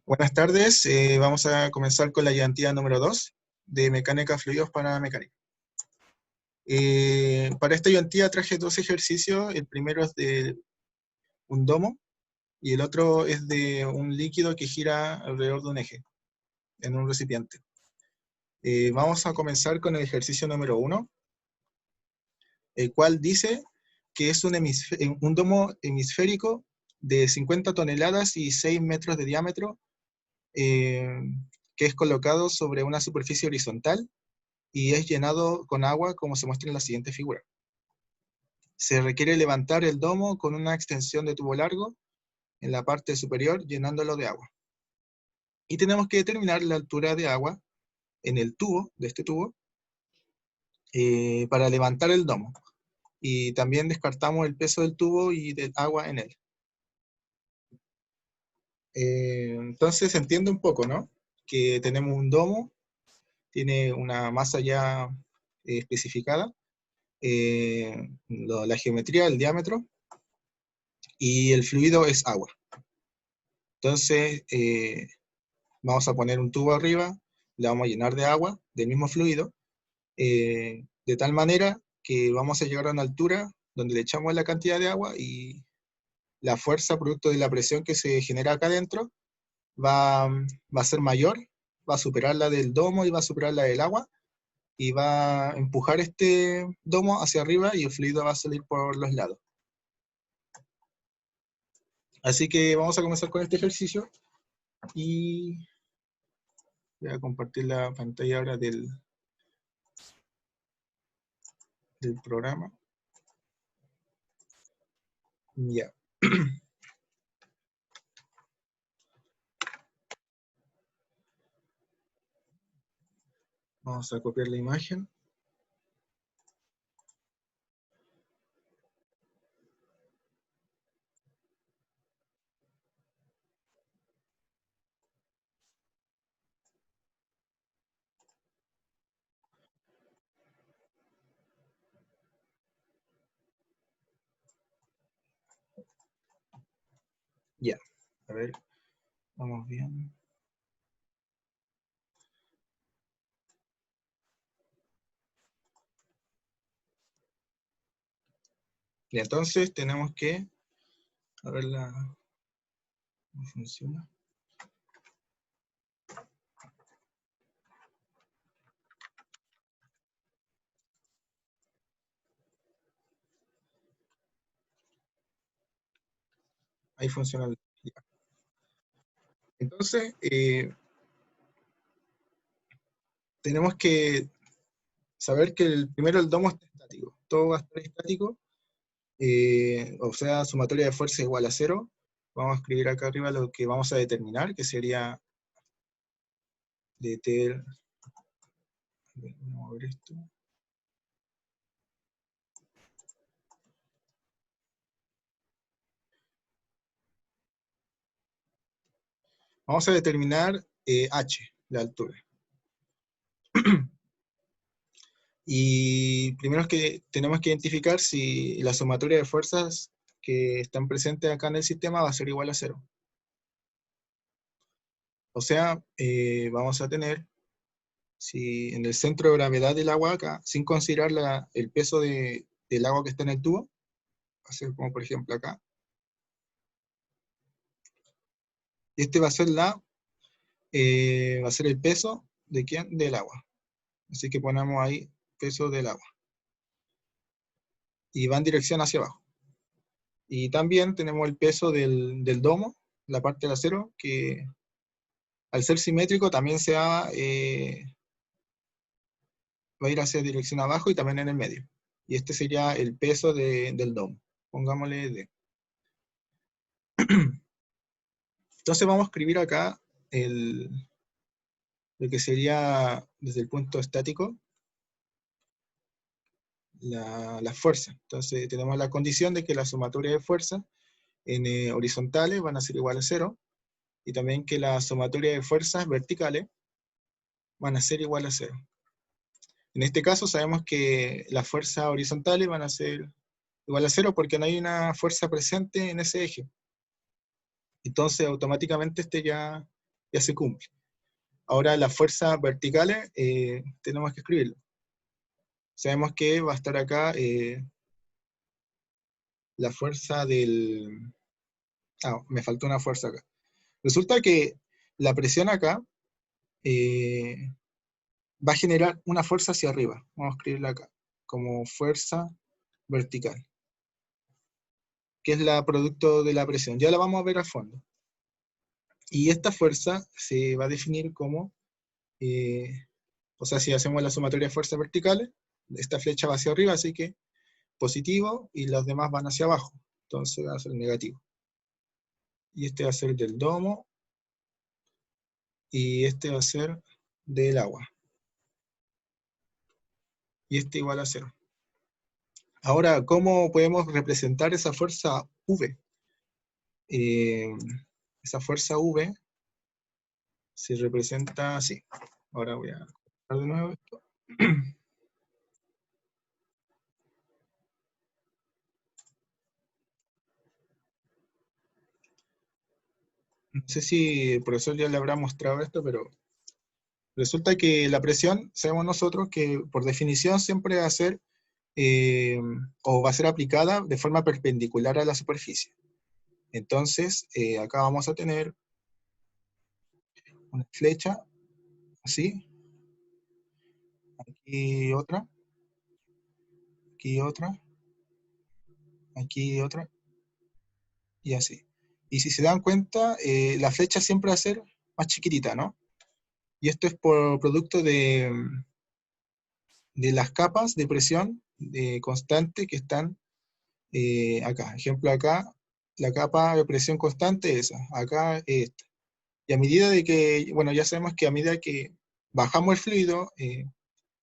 Buenas tardes, vamos a comenzar con la ayudantía número 2 de mecánica fluidos para mecánica. Para esta ayudantía traje dos ejercicios, el primero es de un domo y el otro es de un líquido que gira alrededor de un eje en un recipiente. Vamos a comenzar con el ejercicio número 1, el cual dice que es un domo hemisférico de 50 toneladas y 6 metros de diámetro, que es colocado sobre una superficie horizontal y es llenado con agua como se muestra en la siguiente figura. Se requiere levantar el domo con una extensión de tubo largo en la parte superior llenándolo de agua. Y tenemos que determinar la altura de agua en el tubo, de este tubo, para levantar el domo. Y también descartamos el peso del tubo y del agua en él. Entonces se entiende un poco, ¿no? Que tenemos un domo, tiene una masa ya especificada, la geometría, el diámetro, y el fluido es agua. Entonces, vamos a poner un tubo arriba, le vamos a llenar de agua, del mismo fluido, de tal manera que vamos a llegar a una altura donde le echamos la cantidad de agua y la fuerza producto de la presión que se genera acá adentro va a ser mayor, va a superar la del domo y va a superar la del agua, y va a empujar este domo hacia arriba y el fluido va a salir por los lados. Así que vamos a comenzar con este ejercicio y voy a compartir la pantalla ahora del programa. Ya. Vamos a copiar la imagen. Ya. A ver, vamos bien. Y entonces tenemos que, a ver cómo funciona. Ahí funciona. Entonces, tenemos que saber que primero el domo está estático. Todo va a estar estático, o sea, sumatoria de fuerza igual a 0. Vamos a escribir acá arriba lo que vamos a determinar, que sería vamos a ver esto. Vamos a determinar h, la altura. Y primero es que tenemos que identificar si la sumatoria de fuerzas que están presentes acá en el sistema va a ser igual a 0. O sea, vamos a tener, si en el centro de gravedad del agua acá, sin considerar el peso del agua que está en el tubo, va a ser como por ejemplo acá. Este va a ser va a ser el peso de ¿quién? Del agua. Así que ponemos ahí peso del agua. Y va en dirección hacia abajo. Y también tenemos el peso del domo, la parte del acero, que al ser simétrico también va a ir hacia dirección abajo y también en el medio. Y este sería el peso del domo. Pongámosle D. Entonces vamos a escribir acá lo que sería desde el punto estático la fuerza. Entonces tenemos la condición de que la sumatoria de fuerzas en horizontales van a ser igual a 0, y también que la sumatoria de fuerzas verticales van a ser igual a 0. En este caso sabemos que las fuerzas horizontales van a ser igual a 0 porque no hay una fuerza presente en ese eje. Entonces automáticamente este ya ya se cumple. Ahora las fuerzas verticales tenemos que escribirlo. Sabemos que va a estar acá la fuerza del... Ah, me faltó una fuerza acá. Resulta que la presión acá va a generar una fuerza hacia arriba. Vamos a escribirla acá, como fuerza vertical, que es la producto de la presión. Ya la vamos a ver a fondo. Y esta fuerza se va a definir como, o sea, si hacemos la sumatoria de fuerzas verticales, esta flecha va hacia arriba, así que positivo, y los demás van hacia abajo. Entonces va a ser negativo. Y este va a ser del domo, y este va a ser del agua. Y este igual a 0. Ahora, ¿cómo podemos representar esa fuerza V? Esa fuerza V se representa así. Ahora voy a cortar de nuevo esto. No sé si el profesor ya le habrá mostrado esto, pero resulta que la presión, sabemos nosotros que por definición siempre va a ser, o va a ser aplicada de forma perpendicular a la superficie. Entonces, acá vamos a tener una flecha, así, aquí otra, aquí otra, y así. Y si se dan cuenta, la flecha siempre va a ser más chiquitita, ¿no? Y esto es por producto de las capas de presión constante que están acá. Ejemplo, acá, la capa de presión constante es esa, acá esta. Y a medida de que, bueno, ya sabemos que a medida que bajamos el fluido,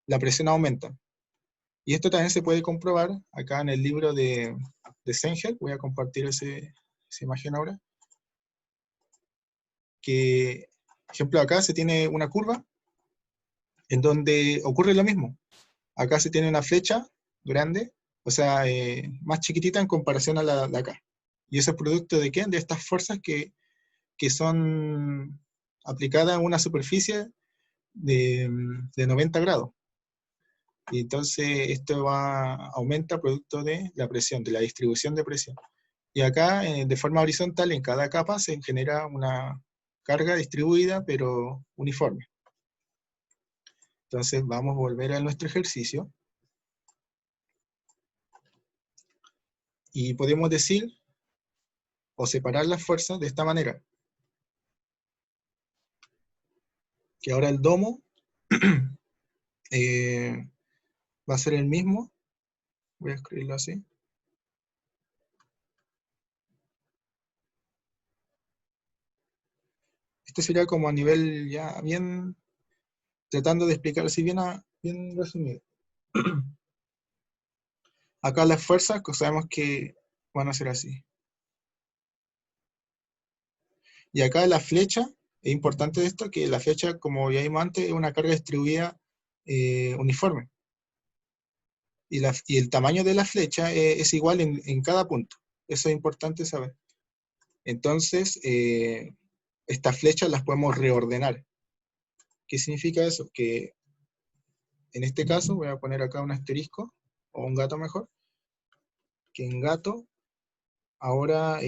la presión aumenta. Y esto también se puede comprobar acá en el libro de Sengel. Voy a compartir esa imagen ahora. Que, ejemplo, acá se tiene una curva en donde ocurre lo mismo. Acá se tiene una flecha grande, o sea, más chiquitita en comparación a la de acá. ¿Y eso es producto de qué? De estas fuerzas que son aplicadas en una superficie de 90 grados. Y entonces esto aumenta producto de la presión, de la distribución de presión. Y acá, de forma horizontal, en cada capa se genera una carga distribuida, pero uniforme. Entonces vamos a volver a nuestro ejercicio. Y podemos decir, o separar las fuerzas de esta manera. Que ahora el domo va a ser el mismo. Voy a escribirlo así. Esto sería como a nivel ya bien, tratando de explicar así bien resumido. Acá las fuerzas, que sabemos que van a ser así. Y acá la flecha, es importante esto, que la flecha, como ya vimos antes, es una carga distribuida uniforme. Y el tamaño de la flecha es igual en cada punto. Eso es importante saber. Entonces, estas flechas las podemos reordenar. ¿Qué significa eso? Que en este caso, voy a poner acá un asterisco, o un gato mejor, que en gato, ahora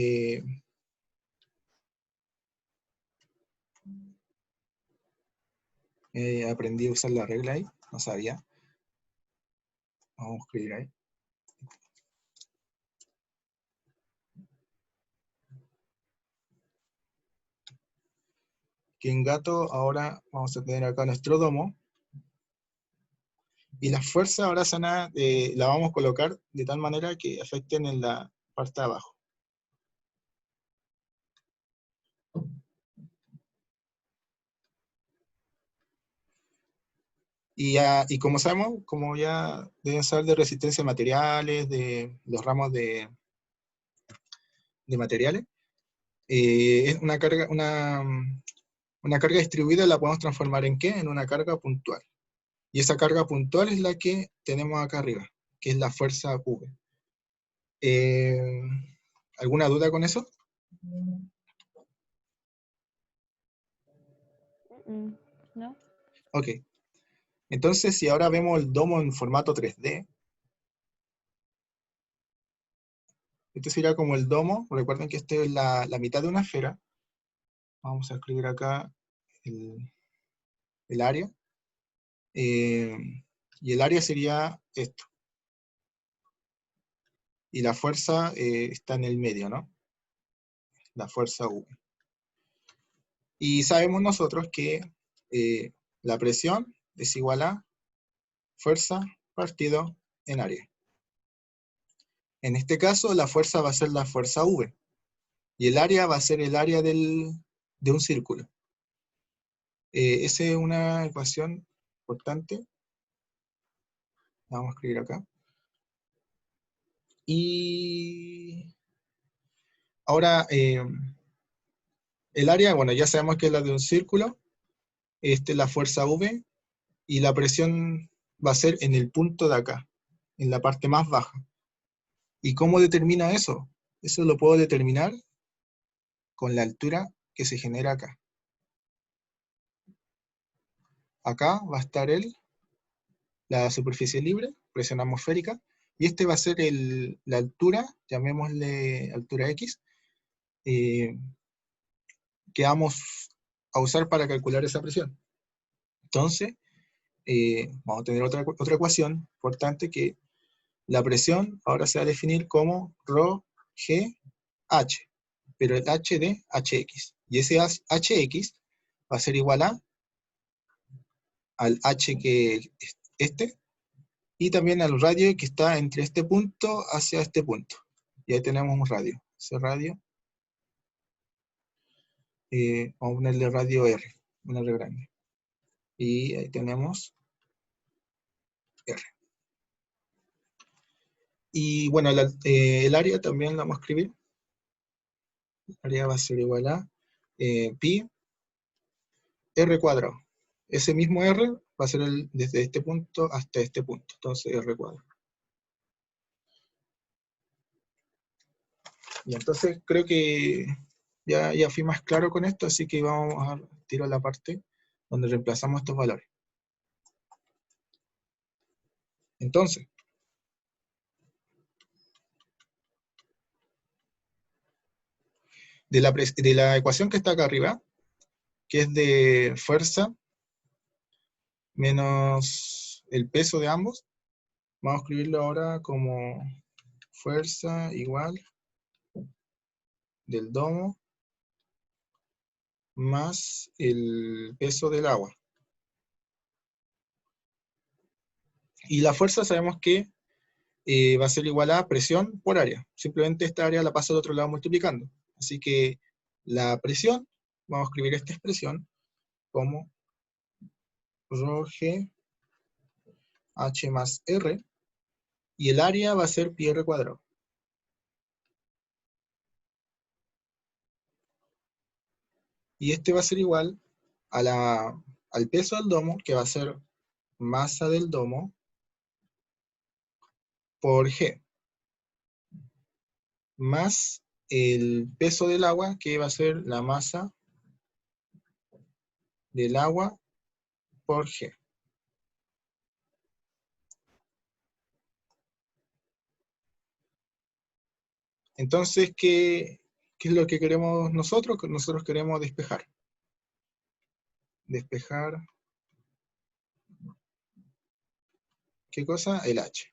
aprendí a usar la regla ahí, no sabía. Vamos a escribir ahí. Que en gato ahora vamos a tener acá nuestro domo. Y las fuerzas ahora la vamos a colocar de tal manera que afecten en la parte de abajo. Y como sabemos, como ya deben saber de resistencia a materiales, de los ramos de materiales, es una carga distribuida la podemos transformar ¿en qué? En una carga puntual. Y esa carga puntual es la que tenemos acá arriba, que es la fuerza V. ¿Alguna duda con eso? ¿No? Ok. Entonces, si ahora vemos el domo en formato 3D, este sería como el domo. Recuerden que este es la mitad de una esfera. Vamos a escribir acá el área. Y el área sería esto. Y la fuerza está en el medio, ¿no? La fuerza V. Y sabemos nosotros que la presión es igual a fuerza partido en área. En este caso, la fuerza va a ser la fuerza V. Y el área va a ser el área de un círculo. Esa es una ecuación importante. La vamos a escribir acá. Y ahora, el área, bueno, ya sabemos que es la de un círculo. Esta es la fuerza V. Y la presión va a ser en el punto de acá, en la parte más baja. ¿Y cómo determina eso? Eso lo puedo determinar con la altura que se genera acá. Acá va a estar la superficie libre, presión atmosférica, y este va a ser la altura, llamémosle altura X, que vamos a usar para calcular esa presión. Entonces, vamos a tener otra ecuación importante, que la presión ahora se va a definir como ρ G H, pero el H de Hx. Y ese Hx va a ser igual al H que es este, y también al radio que está entre este punto hacia este punto. Y ahí tenemos un radio. Ese radio, vamos a ponerle radio R, una R grande. Y ahí tenemos R. Y bueno, el área también la vamos a escribir. El área va a ser igual a pi R cuadrado. Ese mismo R va a ser desde este punto hasta este punto. Entonces R cuadrado. Y entonces creo que ya fui más claro con esto, así que vamos a tirar la parte donde reemplazamos estos valores. Entonces, de la ecuación que está acá arriba, que es de fuerza menos el peso de ambos, vamos a escribirlo ahora como fuerza igual del domo más el peso del agua. Y la fuerza sabemos que va a ser igual a presión por área. Simplemente esta área la paso al otro lado multiplicando. Así que la presión, vamos a escribir esta expresión como ρg h más r, y el área va a ser pi r cuadrado. Y este va a ser igual al peso del domo, que va a ser masa del domo por g, más el peso del agua, que va a ser la masa del agua por g. Entonces, ¿qué es lo que queremos nosotros? Nosotros queremos despejar. Despejar, ¿qué cosa? El h.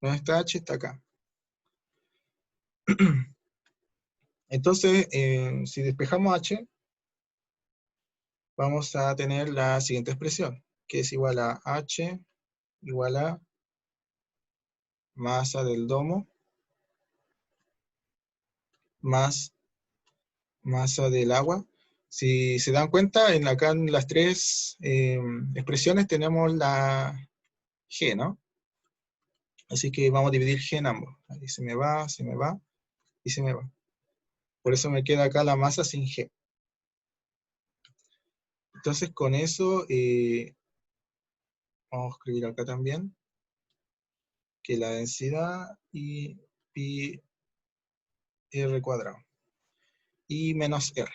¿Dónde está h? Está acá. Entonces, si despejamos h, vamos a tener la siguiente expresión, que es igual a h igual a masa del domo más masa del agua. Si se dan cuenta, acá en las tres expresiones tenemos la g, ¿no? Así que vamos a dividir g en ambos. Ahí se me va y se me va. Por eso me queda acá la masa sin g. Entonces con eso vamos a escribir acá también que la densidad y pi r cuadrado y menos r.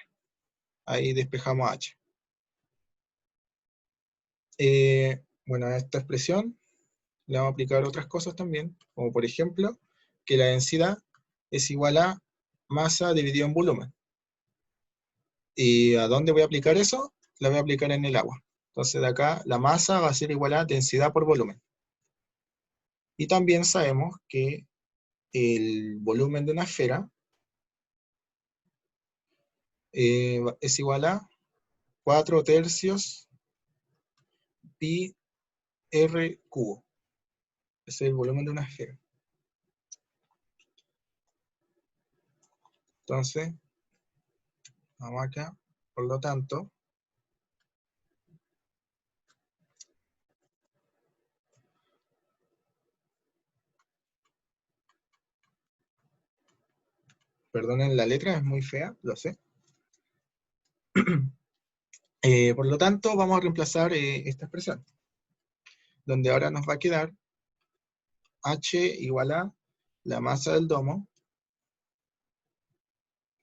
Ahí despejamos h. Bueno, a esta expresión le vamos a aplicar otras cosas también, como por ejemplo, que la densidad es igual a masa dividido en volumen. ¿Y a dónde voy a aplicar eso? La voy a aplicar en el agua. Entonces de acá la masa va a ser igual a densidad por volumen. Y también sabemos que el volumen de una esfera es igual a 4 tercios pi r cubo. Ese es el volumen de una esfera. Entonces, vamos acá. Por lo tanto, perdonen la letra, es muy fea, lo sé. Por lo tanto, vamos a reemplazar esta expresión, donde ahora nos va a quedar h igual a la masa del domo.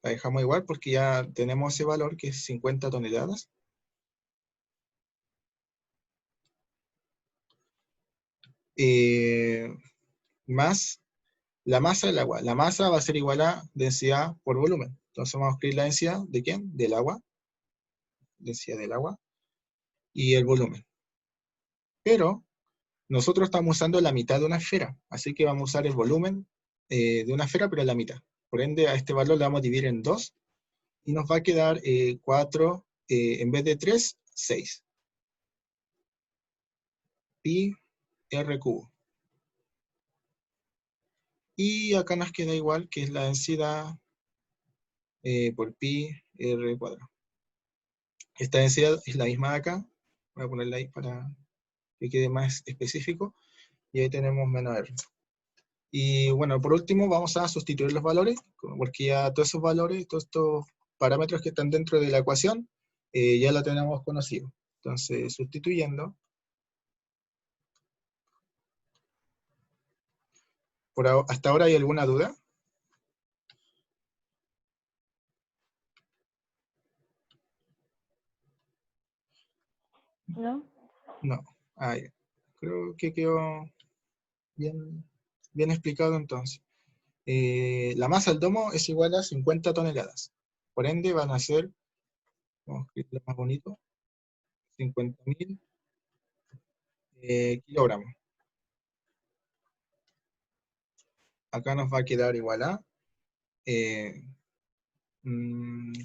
La dejamos igual porque ya tenemos ese valor que es 50 toneladas. Más la masa del agua. La masa va a ser igual a densidad por volumen. Entonces vamos a escribir la densidad de ¿quién? Del agua. Densidad del agua. Y el volumen. Pero nosotros estamos usando la mitad de una esfera. Así que vamos a usar el volumen de una esfera, pero en la mitad. Por ende, a este valor le vamos a dividir en 2. Y nos va a quedar 4, en vez de 3, 6. Pi r cubo. Y acá nos queda igual, que es la densidad por pi r cuadrado. Esta densidad es la misma de acá. Voy a ponerla ahí para que quede más específico. Y ahí tenemos menos r. Y bueno, por último vamos a sustituir los valores, porque ya todos esos valores, todos estos parámetros que están dentro de la ecuación, ya la tenemos conocido. Entonces, sustituyendo, ¿hasta ahora hay alguna duda? ¿No? No. Ah, ya. Creo que quedó bien, bien explicado entonces. La masa del domo es igual a 50 toneladas. Por ende van a ser, vamos a escribirlo más bonito, 50.000 kilogramos. Acá nos va a quedar igual a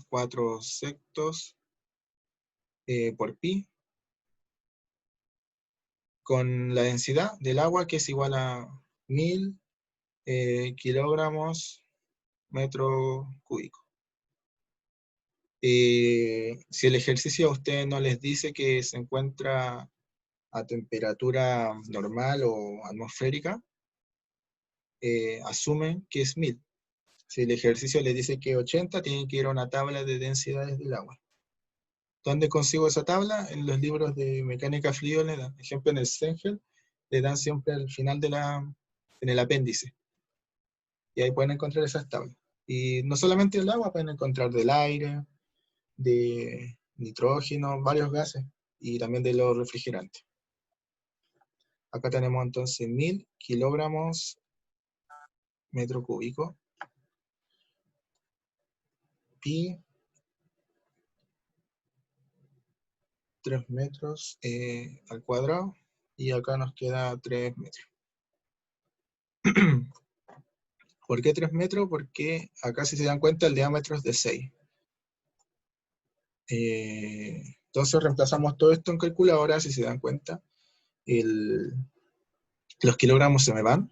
4 sectos por pi, con la densidad del agua que es igual a 1000 kilogramos metro cúbico. Si el ejercicio a ustedes no les dice que se encuentra a temperatura normal o atmosférica, asumen que es 1000. Si el ejercicio les dice que es 80, tienen que ir a una tabla de densidades del agua. ¿Dónde consigo esa tabla? En los libros de mecánica fluida le dan. Por ejemplo, en el Stengel le dan siempre al final en el apéndice. Y ahí pueden encontrar esas tablas. Y no solamente del agua, pueden encontrar del aire, de nitrógeno, varios gases, y también de los refrigerantes. Acá tenemos entonces 1000 kilogramos metro cúbico, pi 3 metros al cuadrado, y acá nos queda 3 metros. ¿Por qué 3 metros? Porque acá, si se dan cuenta, el diámetro es de 6. Entonces reemplazamos todo esto en calculadora, si se dan cuenta, los kilogramos se me van,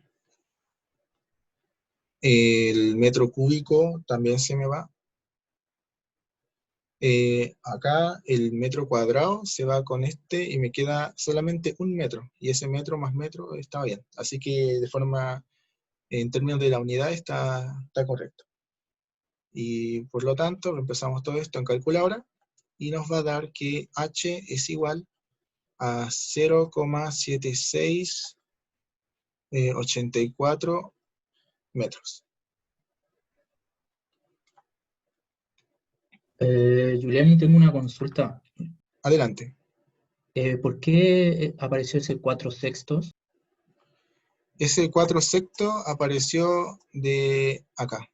el metro cúbico también se me va. Acá el metro cuadrado se va con este y me queda solamente 1 metro, y ese metro más metro está bien. Así que de forma, en términos de la unidad, está correcto. Y por lo tanto, reemplazamos todo esto en calculadora y nos va a dar que h es igual a 0,7684 metros. Julián, tengo una consulta. Adelante. ¿Por qué apareció ese 4/6? Ese 4/6 apareció de acá.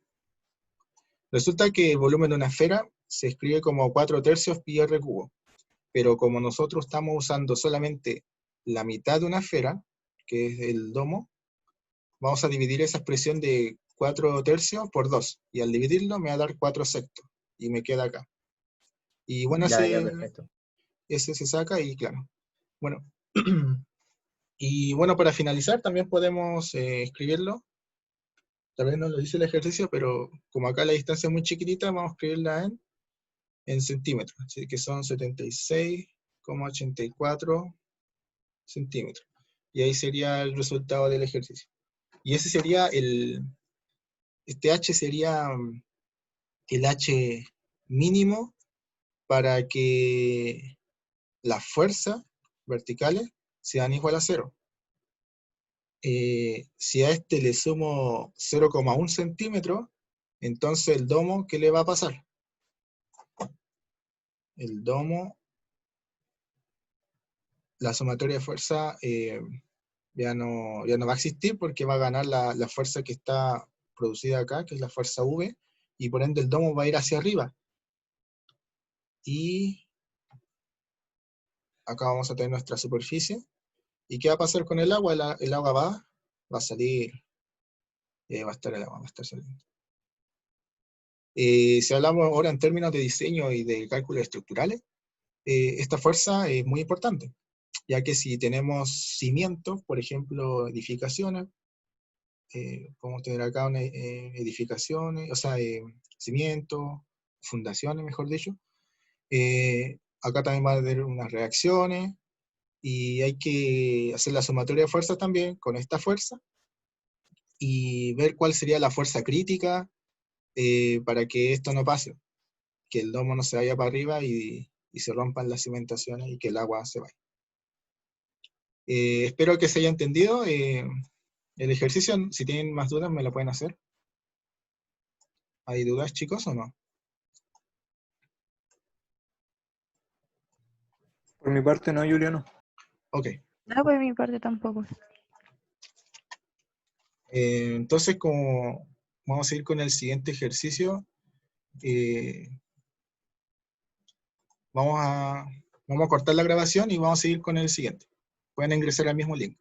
Resulta que el volumen de una esfera se escribe como 4/3 pi r cubo, pero como nosotros estamos usando solamente la mitad de una esfera, que es el domo, vamos a dividir esa expresión de 4/3 por 2, y al dividirlo me va a dar 4/6, y me queda acá. Y bueno, Ya, ya, perfecto. ese se saca y claro. Bueno, y bueno, para finalizar también podemos escribirlo. Tal vez no lo dice el ejercicio, pero como acá la distancia es muy chiquitita, vamos a escribirla en centímetros, así que son 76,84 centímetros. Y ahí sería el resultado del ejercicio. Y ese sería este H sería el H mínimo para que las fuerzas verticales sean igual a cero. Si a este le sumo 0,1 centímetro, entonces el domo, ¿qué le va a pasar? El domo, la sumatoria de fuerza ya no va a existir porque va a ganar la fuerza que está producida acá, que es la fuerza V, y por ende el domo va a ir hacia arriba. Y acá vamos a tener nuestra superficie. ¿Y qué va a pasar con el agua? El agua va a salir, va a estar el agua, va a estar saliendo. Si hablamos ahora en términos de diseño y de cálculos estructurales, esta fuerza es muy importante, ya que si tenemos cimientos, por ejemplo, edificaciones, podemos tener acá edificaciones, o sea, cimientos, fundaciones, mejor dicho. Acá también va a haber unas reacciones y hay que hacer la sumatoria de fuerzas también con esta fuerza y ver cuál sería la fuerza crítica para que esto no pase, que el domo no se vaya para arriba y se rompan las cimentaciones y que el agua se vaya. Espero que se haya entendido el ejercicio. Si tienen más dudas me lo pueden hacer. ¿Hay dudas, chicos, o no? Por mi parte no, Juliano. Ok. No, por mi parte tampoco. Entonces, como vamos a ir con el siguiente ejercicio, eh, vamos a cortar la grabación y vamos a seguir con el siguiente. Pueden ingresar al mismo link.